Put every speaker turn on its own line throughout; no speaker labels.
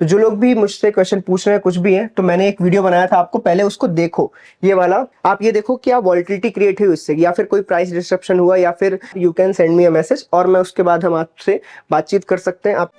तो जो लोग भी मुझसे क्वेश्चन पूछ रहे हैं कुछ भी है, तो मैंने एक वीडियो बनाया था, आपको पहले उसको देखो। ये वाला आप ये देखो क्या वॉलिटिलिटी क्रिएट हुई उससे, या फिर कोई प्राइस डिस्ट्रप्शन हुआ, या फिर you can send me a message और मैं उसके बाद हम आपसे बातचीत कर सकते हैं। आप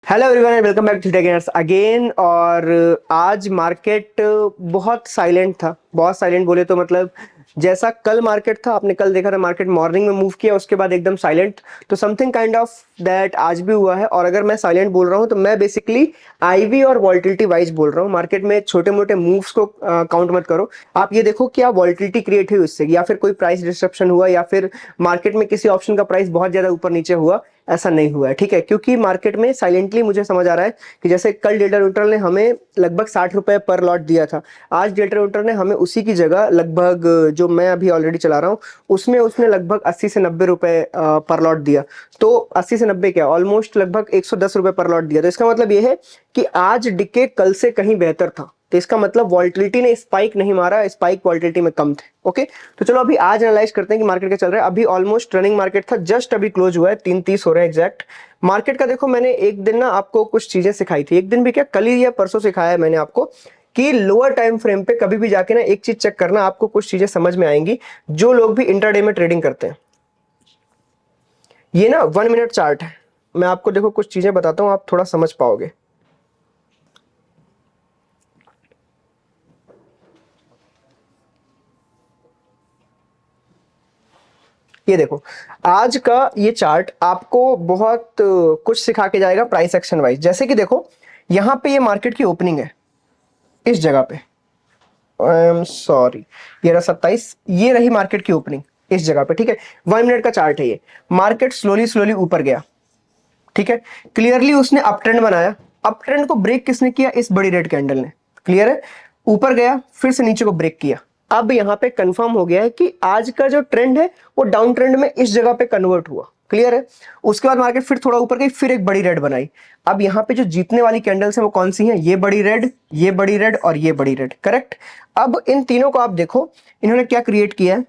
hello everyone and welcome back to Theta Gainers again. और आज मार्केट बहुत साइलेंट था, बहुत साइलेंट बोले तो मतलब जैसा कल मार्केट था, आपने कल देखा था मार्केट मॉर्निंग में मूव किया, उसके बाद एकदम साइलेंट। तो समथिंग काइंड ऑफ दैट आज भी हुआ है। और अगर मैं साइलेंट बोल रहा हूं तो मैं बेसिकली आईवी और वॉलिटिलिटी वाइज बोल रहा हूं। मार्केट में छोटे मोटे मूव्स को काउंट मत करो, आप ये देखो क्या वॉलिटिलिटी क्रिएट हुई उससे, या फिर कोई प्राइस डिस्ट्रप्शन हुआ, या फिर मार्केट में किसी ऑप्शन का प्राइस बहुत ज्यादा ऊपर नीचे हुआ, ऐसा नहीं हुआ है। ठीक है, क्योंकि मार्केट में साइलेंटली मुझे समझ आ रहा है कि जैसे कल डेल्टा न्यूट्रल ने हमें लगभग 60 रुपए पर लॉट दिया था, आज डेल्टा न्यूट्रल ने हमें उसी की जगह लगभग जो मैं अभी ऑलरेडी चला रहा हूँ उसमें उसने लगभग 80 से 90 रुपए पर लॉट दिया। तो 80 से 90 क्या, ऑलमोस्ट लगभग 110 रुपए पर लॉट दिया। तो इसका मतलब यह है कि आज डिके कल से कहीं बेहतर था। तो इसका मतलब वॉलिटिलिटी ने स्पाइक नहीं मारा, स्पाइक वॉलिटिलिटी में कम थे। ओके, तो चलो अभी आज एनालाइज करते हैं कि मार्केट क्या चल रहा है। अभी ऑलमोस्ट रनिंग मार्केट था, जस्ट अभी क्लोज हुआ है, 3:30 हो रहा है एग्जैक्ट मार्केट का। देखो मैंने एक दिन ना आपको कुछ चीजें सिखाई थी, एक दिन भी क्या कल ही या परसों सिखाया है मैंने आपको कि लोअर टाइम फ्रेम पे कभी भी जाके ना एक चीज चेक करना, आपको कुछ चीजें समझ में आएंगी जो लोग भी इंट्राडे में ट्रेडिंग करते हैं। ये ना 1 मिनट चार्ट है, मैं आपको देखो कुछ चीजें बताता हूं, आप थोड़ा समझ पाओगे। ये देखो आज का ये चार्ट आपको बहुत कुछ सिखा के जाएगा प्राइस एक्शन वाइज। जैसे कि देखो यहां पे ये मार्केट की ओपनिंग है इस जगह पे, आई एम सॉरी, ये रहा 27, ये रही मार्केट की ओपनिंग इस जगह पे। ठीक है, 1 मिनट का चार्ट है ये। मार्केट स्लोली स्लोली ऊपर गया, ठीक है, क्लियरली उसने अप ट्रेंड बनाया। अप ट्रेंड को ब्रेक किसने किया, इस बड़ी रेड कैंडल ने। क्लियर है, ऊपर गया फिर से नीचे को ब्रेक किया। अब यहां पे कंफर्म हो गया है कि आज का जो ट्रेंड है वो डाउन ट्रेंड में इस जगह पे कन्वर्ट हुआ। क्लियर है, उसके बाद मार्केट फिर थोड़ा ऊपर गई, फिर एक बड़ी रेड बनाई। अब यहां पे जो जीतने वाली कैंडल्स है वो कौन सी हैं, ये बड़ी रेड, ये बड़ी रेड और ये बड़ी रेड। करेक्ट, अब इन तीनों को आप देखो इन्होंने क्या क्रिएट किया है।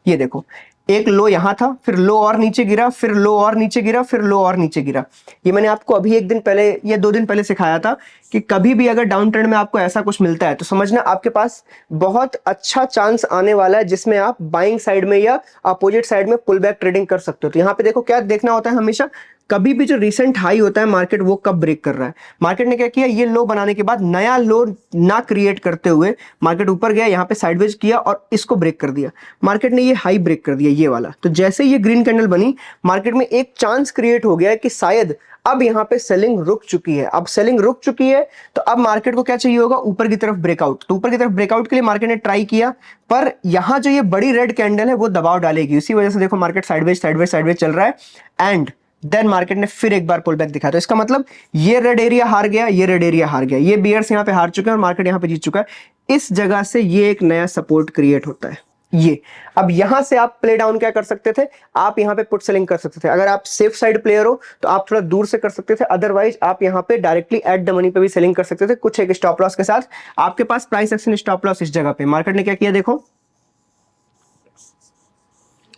ये देखो एक लो यहां था, फिर लो और नीचे गिरा, फिर लो और नीचे गिरा, फिर लो और नीचे गिरा। ये मैंने आपको अभी एक दिन पहले या 2 दिन पहले सिखाया था कि कभी भी अगर डाउन ट्रेंड में आपको ऐसा कुछ मिलता है तो समझना आपके पास बहुत अच्छा चांस आने वाला है जिसमें आप बाइंग साइड में या अपोजिट साइड में पुल बैक ट्रेडिंग कर सकते हो। तो यहां पे देखो क्या देखना होता है हमेशा, कभी भी जो रिसेंट हाई होता है मार्केट वो कब ब्रेक कर रहा है। मार्केट ने क्या किया, ये लो बनाने के बाद नया लो ना क्रिएट करते हुए मार्केट ऊपर गया, यहां पे साइडवेज किया और इसको ब्रेक कर दिया। मार्केट ने ये हाई ब्रेक कर दिया ये वाला। तो जैसे ये ग्रीन कैंडल बनी, मार्केट में एक चांस क्रिएट हो गया है कि शायद अब यहां पे सेलिंग रुक चुकी है। अब सेलिंग रुक चुकी है तो अब मार्केट को क्या चाहिए होगा, ऊपर की तरफ ब्रेकआउट। तो ऊपर की तरफ ब्रेकआउट के लिए मार्केट ने ट्राई किया, पर यहां जो ये बड़ी रेड कैंडल है वो दबाव डालेगी। इसी वजह से देखो मार्केट साइडवेज साइडवेज साइडवेज चल रहा है एंड देन मार्केट ने फिर एक बार पुल बैक दिखाया। तो इसका मतलब ये रेड एरिया हार गया, ये रेड एरिया हार गया, ये बियर्स यहां पे हार चुके हैं और मार्केट यहां पे जीत चुका है। इस जगह से ये एक नया सपोर्ट क्रिएट होता है ये। अब यहां से आप प्ले डाउन क्या कर सकते थे, आप यहां पे पुट सेलिंग कर सकते थे। अगर आप सेफ साइड प्लेयर हो तो आप थोड़ा दूर से कर सकते थे, अदरवाइज आप यहां पे डायरेक्टली एट द मनी पे भी सेलिंग कर सकते थे, कुछ एक स्टॉप लॉस के साथ। आपके पास प्राइस एक्शन स्टॉप लॉस इस जगह पे। मार्केट ने क्या किया देखो,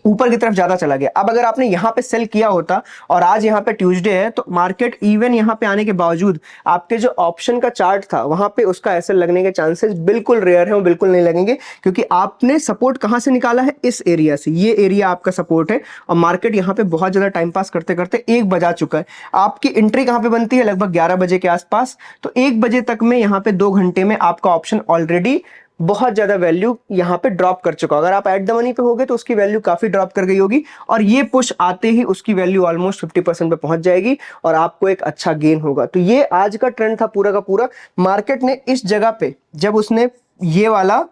ऊपर की तरफ ज्यादा चला गया। अब अगर आपने यहां पे सेल किया होता और आज यहां पे ट्यूसडे है तो मार्केट इवन यहां पे आने के बावजूद आपके जो ऑप्शन का चार्ट था वहां पे उसका ऐसे लगने के चांसेस बिल्कुल रेयर है, वो बिल्कुल नहीं लगेंगे, क्योंकि आपने सपोर्ट कहां से निकाला है, इस एरिया से। ये एरिया आपका सपोर्ट है और मार्केट यहां पे बहुत ज्यादा टाइम पास करते करते 1 बजा चुका है। आपकी एंट्री कहां पे बनती है, लगभग 11 बजे के आसपास। तो 1 बजे तक में यहां पे 2 घंटे में आपका ऑप्शन ऑलरेडी बहुत ज्यादा वैल्यू यहां पे ड्रॉप कर चुका। अगर आप एट द मनी पे होगे तो उसकी वैल्यू काफी ड्रॉप कर गई होगी और ये पुश आते ही उसकी वैल्यू ऑलमोस्ट 50% पे पहुंच जाएगी और आपको एक अच्छा गेन होगा। तो ये आज का ट्रेंड था पूरा का पूरा। मार्केट ने इस जगह पे जब उसने ये वाला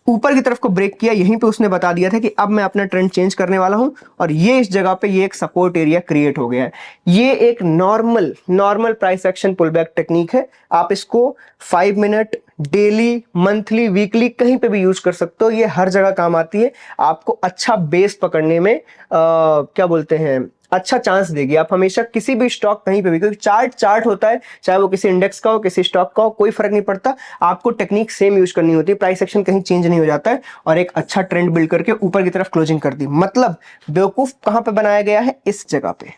ऊपर की तरफ को ब्रेक किया, यहीं पे उसने बता दिया था कि अब मैं अपना ट्रेंड चेंज करने वाला हूं और ये इस जगह पे ये एक सपोर्ट एरिया क्रिएट हो गया है। ये एक normal price action pull back technique है। आप इसको 5 मिनट, डेली, मंथली, वीकली कहीं पे भी यूज कर सकते हो। ये हर जगह काम आती है, आपको अच्छा बेस पकड़ने में क्या बोलते हैं, अच्छा चांस देगी। आप हमेशा किसी भी स्टॉक कहीं पे भी, क्योंकि चार्ट चार्ट होता है, चाहे वो किसी इंडेक्स का हो किसी स्टॉक का हो, कोई फर्क नहीं पड़ता, आपको टेक्निक सेम यूज करनी होती है, प्राइस एक्शन कहीं चेंज नहीं हो जाता है, और एक अच्छा ट्रेंड बिल्ड करके ऊपर की तरफ क्लोजिंग कर दी। मतलब बेवकूफ कहां पे बनाया गया है, इस जगह पे।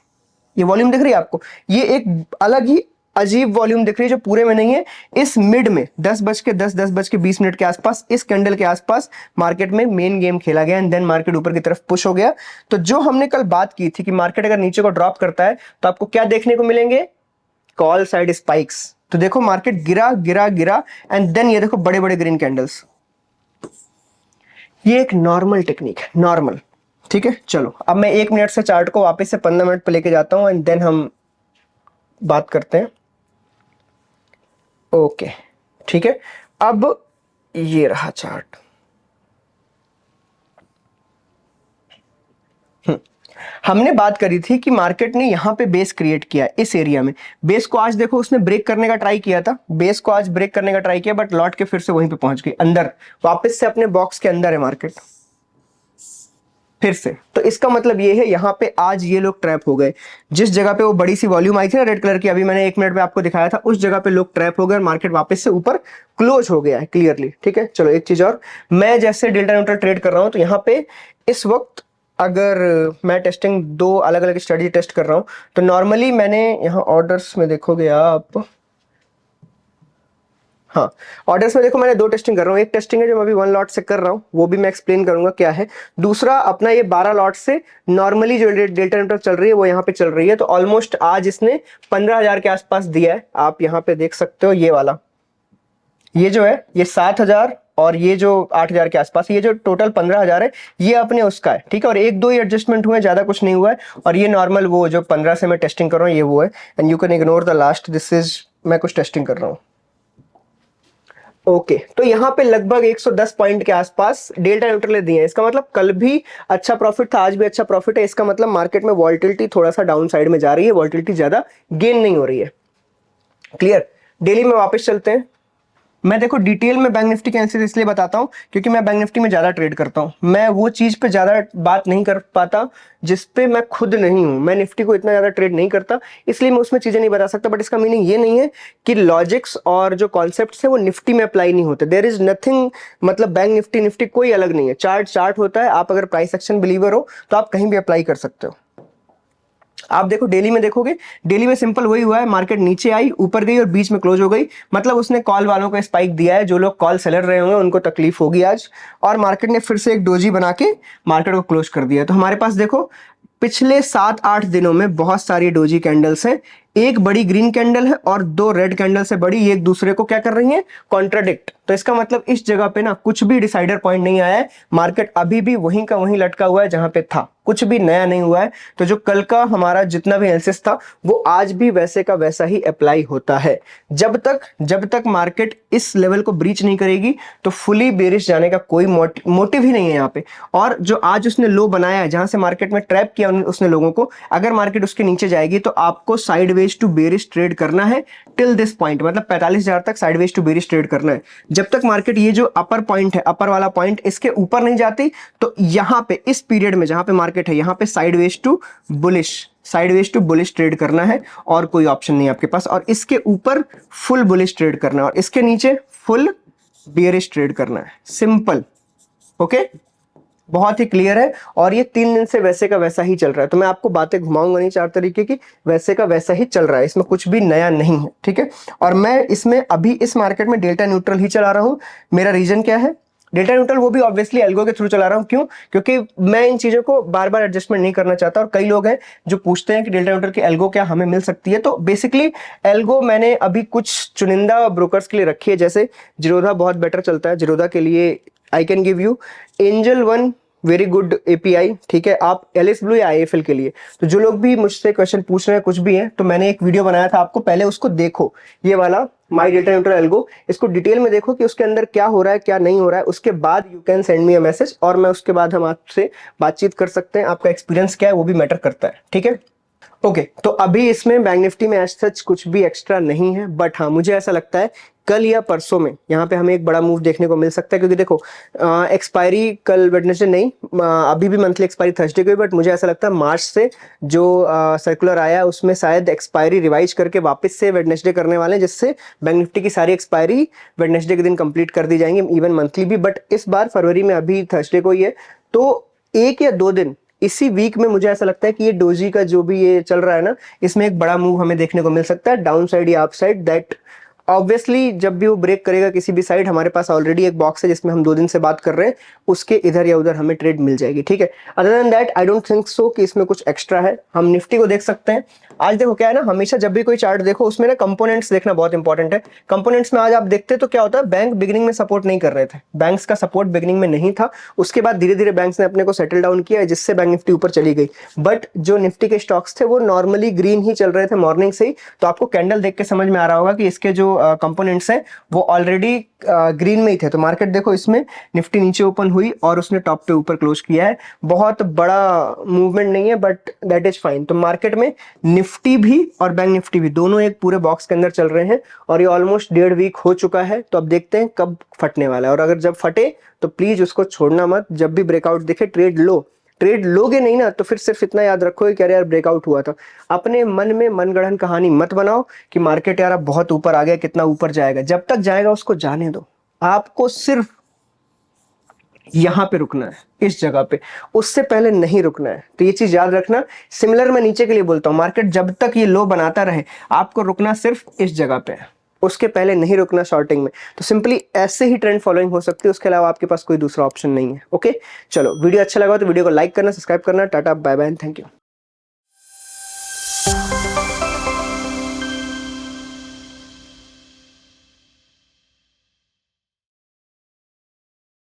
ये वॉल्यूम दिख रही है आपको, ये एक अलग ही अजीब वॉल्यूम दिख रही है जो पूरे में नहीं है। इस मिड में 10:10 10:20 के आसपास, इस कैंडल के आसपास मार्केट में मेन गेम खेला गया, एंड देन मार्केट ऊपर की तरफ पुश हो गया। तो जो हमने कल बात की थी कि मार्केट अगर नीचे को ड्रॉप करता है तो आपको क्या देखने को मिलेंगे, कॉल साइड स्पाइक्स। तो देखो मार्केट गिरा गिरा गिरा, एंड देन ये देखो बड़े बड़े ग्रीन कैंडल्स। ये एक नॉर्मल टेक्निक है, नॉर्मल। ठीक है, चलो अब मैं 1 मिनट से चार्ट को वापस से 15 मिनट पे लेके जाता हूं, एंड देन हम बात करते हैं। ओके, ठीक है, अब ये रहा चार्ट। हमने बात करी थी कि मार्केट ने यहां पे बेस क्रिएट किया इस एरिया में। बेस को आज देखो उसने ब्रेक करने का ट्राई किया था, बेस को आज ब्रेक करने का ट्राई किया, बट लौट के फिर से वहीं पे पहुंच गई, अंदर वापस से अपने बॉक्स के अंदर है मार्केट फिर से। तो इसका मतलब ये है यहां पे आज ये लोग ट्रैप हो गए। जिस जगह पे वो बड़ी सी वॉल्यूम आई थी ना रेड कलर की, अभी मैंने 1 मिनट में आपको दिखाया था, उस जगह पे लोग ट्रैप हो गए और मार्केट वापस से ऊपर क्लोज हो गया है क्लियरली। ठीक है, चलो एक चीज और, मैं जैसे डेल्टा न्यूट्रल ट्रेड कर रहा हूं तो यहाँ पे इस वक्त अगर मैं टेस्टिंग 2 अलग अलग स्ट्रेटजी टेस्ट कर रहा हूं तो नॉर्मली मैंने यहाँ ऑर्डर्स में देखोगे आप, हाँ ऑर्डर्स में देखो मैंने 2 टेस्टिंग कर रहा हूँ। एक टेस्टिंग है जो मैं अभी 1 लॉट से कर रहा हूँ, वो भी मैं एक्सप्लेन करूंगा क्या है। दूसरा अपना ये 12 लॉट से नॉर्मली जो डेल्टा नेटवर्क चल रही है वो यहाँ पे चल रही है। तो ऑलमोस्ट आज इसने 15,000 के आसपास दिया है, आप यहाँ पे देख सकते हो। ये वाला, ये जो है ये 7,000 और ये जो 8,000 के आसपास, ये जो टोटल 15,000 है ये अपने उसका है। ठीक है, और 1-2 ही एडजस्टमेंट हुए, ज्यादा कुछ नहीं हुआ है। और ये नॉर्मल वो जो 15 से मैं टेस्टिंग कर रहा हूँ ये वो है, and you can ignore the last, this is मैं कुछ टेस्टिंग कर रहा हूँ। ओके तो यहाँ पे लगभग 110 पॉइंट के आसपास डेल्टा न्यूट्रल दिए हैं। इसका मतलब कल भी अच्छा प्रॉफिट था, आज भी अच्छा प्रॉफिट है। इसका मतलब मार्केट में वॉल्टिलिटी थोड़ा सा डाउन साइड में जा रही है, वॉल्टिलिटी ज्यादा गेन नहीं हो रही है। क्लियर, डेली में वापस चलते हैं। मैं देखो डिटेल में बैंक निफ्टी के एनालिसिस इसलिए बताता हूं क्योंकि मैं बैंक निफ्टी में ज्यादा ट्रेड करता हूं। मैं वो चीज पे ज्यादा बात नहीं कर पाता जिस पे मैं खुद नहीं हूं। मैं निफ्टी को इतना ज्यादा ट्रेड नहीं करता, इसलिए मैं उसमें चीजें नहीं बता सकता। बट इसका मीनिंग ये नहीं है कि लॉजिक्स और जो कॉन्सेप्ट्स है वो निफ्टी में अप्लाई नहीं होते। देयर इज नथिंग, मतलब बैंक निफ्टी निफ्टी कोई अलग नहीं है। चार्ट चार्ट होता है। आप अगर प्राइस एक्शन बिलीवर हो तो आप कहीं भी अप्लाई कर सकते हो। आप देखो डेली में देखोगे, डेली में सिंपल वही हुआ है, मार्केट नीचे आई, ऊपर गई और बीच में क्लोज हो गई। मतलब उसने कॉल वालों को स्पाइक दिया है, जो लोग कॉल सेलर रहे होंगे उनको तकलीफ होगी आज। और मार्केट ने फिर से एक डोजी बना के मार्केट को क्लोज कर दिया। तो हमारे पास देखो पिछले 7-8 दिनों में बहुत सारी डोजी कैंडल्स हैं। एक बड़ी ग्रीन कैंडल है और 2 रेड कैंडल से बड़ी, एक दूसरे को क्या कर रही है, कॉन्ट्राडिक्ट। तो इसका मतलब इस जगह पे ना कुछ भी डिसाइडर पॉइंट नहीं आया है, मार्केट अभी भी वहीं का वहीं लटका हुआ है जहां पे था, कुछ भी नया नहीं हुआ है। तो जो कल का हमारा जितना भी एनालिसिस था वो आज भी वैसे का वैसा ही अप्लाई होता है। जब तक मार्केट इस लेवल को ब्रीच नहीं करेगी तो फुली बेरिश जाने का कोई मोटिव ही नहीं है यहाँ पे। और जो आज उसने लो बनाया है, जहां से मार्केट में ट्रैप किया उसने लोगों को, अगर मार्केट उसके नीचे जाएगी तो आपको साइडवेज टू बेरिश ट्रेड करना है टिल दिस पॉइंट, मतलब 45,000 तक साइडवेज टू बेरिश ट्रेड करना है। जब तक मार्केट ये जो अपर पॉइंट है, अपर वाला पॉइंट, इसके ऊपर नहीं जाती तो यहां पे इस पीरियड में जहां पे मार्केट है यहां पे साइडवेज टू बुलिश ट्रेड करना है, और कोई ऑप्शन नहीं है आपके पास। और इसके ऊपर फुल बुलिश ट्रेड करना है और इसके नीचे फुल बियरिश ट्रेड करना है। सिंपल, ओके, बहुत ही क्लियर है। और ये 3 दिन से वैसे का वैसा ही चल रहा है। तो मैं आपको बातें घुमाऊंगा नहीं, 4 तरीके की, वैसे का वैसा ही चल रहा है, इसमें कुछ भी नया नहीं है। ठीक है, और मैं इसमें अभी इस मार्केट में डेल्टा न्यूट्रल ही चला रहा हूं। मेरा रीजन क्या है, डेल्टा न्यूट्रल वो भी ऑब्वियसली एल्गो के थ्रू चला रहा हूं। क्यों? क्योंकि मैं इन चीजों को बार बार एडजस्टमेंट नहीं करना चाहता। और कई लोग हैं जो पूछते हैं कि डेल्टा न्यूट्रल की एल्गो क्या हमें मिल सकती है। तो बेसिकली एल्गो मैंने अभी कुछ चुनिंदा ब्रोकर्स के लिए रखी है, जैसे जिरोधा बहुत बेटर चलता है। जिरोधा के लिए I can give you angel one very good API. ठीक है, आप एलएस ब्लू या आईएफएल के लिए, तो जो लोग भी मुझसे क्वेश्चन पूछ रहे हैं कुछ भी है, तो मैंने एक वीडियो बनाया था आपको, पहले उसको देखो, ये वाला माई डेल्टा न्यूट्रल एल्गो, इसको डिटेल में देखो कि उसके अंदर क्या हो रहा है क्या नहीं हो रहा है। उसके बाद you can send me a message और मैं उसके बाद हम आपसे बातचीत कर सकते हैं। आपका एक्सपीरियंस क्या है वो भी मैटर करता है। ठीक है, ओके तो अभी इसमें बैंक निफ्टी में एज सच कुछ भी एक्स्ट्रा नहीं है, बट हाँ मुझे ऐसा लगता है कल या परसों में यहाँ पे हमें एक बड़ा मूव देखने को मिल सकता है, क्योंकि देखो एक्सपायरी कल वेडनेसडे नहीं, अभी भी मंथली एक्सपायरी थर्सडे को ही, बट मुझे ऐसा लगता है मार्च से जो सर्कुलर आया है उसमें शायद एक्सपायरी रिवाइज करके वापस से वेडनेसडे करने वाले हैं, जिससे बैंक निफ्टी की सारी एक्सपायरी वेडनेसडे के दिन कंप्लीट कर दी जाएंगी, इवन मंथली भी। बट इस बार फरवरी में अभी थर्सडे को ही है, तो एक या दो दिन इसी वीक में मुझे ऐसा लगता है कि ये डोजी का जो भी ये चल रहा है ना, इसमें एक बड़ा मूव हमें देखने को मिल सकता है, डाउन साइड या अप साइड। दैट ऑब्वियसली जब भी वो ब्रेक करेगा किसी भी साइड, हमारे पास ऑलरेडी एक बॉक्स है जिसमें हम 2 दिन से बात कर रहे हैं, उसके इधर या उधर हमें ट्रेड मिल जाएगी, ठीक है। Other than that I don't think so कि इसमें कुछ एक्स्ट्रा है। हम निफ्टी को देख सकते हैं। आज देखो क्या है ना, हमेशा जब भी कोई चार्ट देखो उसमें ना कंपोनेंट्स देखना बहुत इंपॉर्टेंट है। कंपोनेंट्स में आज आप देखते तो क्या होता है, बैंक बिगिनिंग में सपोर्ट नहीं कर रहे थे, बैंक्स का सपोर्ट बिगिनिंग में नहीं था, उसके बाद धीरे धीरे बैंक्स ने अपने को सेटल डाउन किया जिससे बैंक निफ्टी ऊपर चली गई। बट जो निफ्टी के स्टॉक्स थे वो नॉर्मली ग्रीन ही चल रहे थे मॉर्निंग से ही, तो आपको कैंडल देख के समझ में आ रहा होगा कि इसके जो कंपोनेंट्स हैं वो ऑलरेडी ग्रीन में ही थे। तो मार्केट देखो इसमें निफ्टी नीचे ओपन हुई और उसने टॉप पे ऊपर क्लोज किया है, बहुत बड़ा मूवमेंट नहीं है बट दैट इज फाइन। तो मार्केट में निफ्टी भी और बैंक निफ्टी भी दोनों एक पूरे बॉक्स के अंदर चल रहे हैं और ये ऑलमोस्ट 1.5 वीक हो चुका है। तो अब देखते हैं कब फटने वाला है, और अगर जब फटे तो प्लीज उसको छोड़ना मत। जब भी ब्रेकआउट दिखे ट्रेड लो, ट्रेड लोगे नहीं ना तो फिर सिर्फ इतना याद रखो कि यार ब्रेकआउट हुआ था। अपने मन में मनगढ़ंत कहानी मत बनाओ कि मार्केट यार अब बहुत ऊपर आ गया, कितना ऊपर जाएगा। जब तक जाएगा उसको जाने दो, आपको सिर्फ यहां पे रुकना है, इस जगह पे, उससे पहले नहीं रुकना है। तो ये चीज याद रखना। सिमिलर मैं नीचे के लिए बोलता हूं, मार्केट जब तक ये लो बनाता रहे आपको रुकना सिर्फ इस जगह पे है, उसके पहले नहीं रुकना शॉर्टिंग में। तो सिंपली ऐसे ही ट्रेंड फॉलोइंग हो सकती है, उसके अलावा आपके पास कोई दूसरा ऑप्शन नहीं है। ओके चलो, वीडियो अच्छा लगा तो वीडियो को लाइक करना, सब्सक्राइब करना। टाटा बाय बाय, थैंक यू।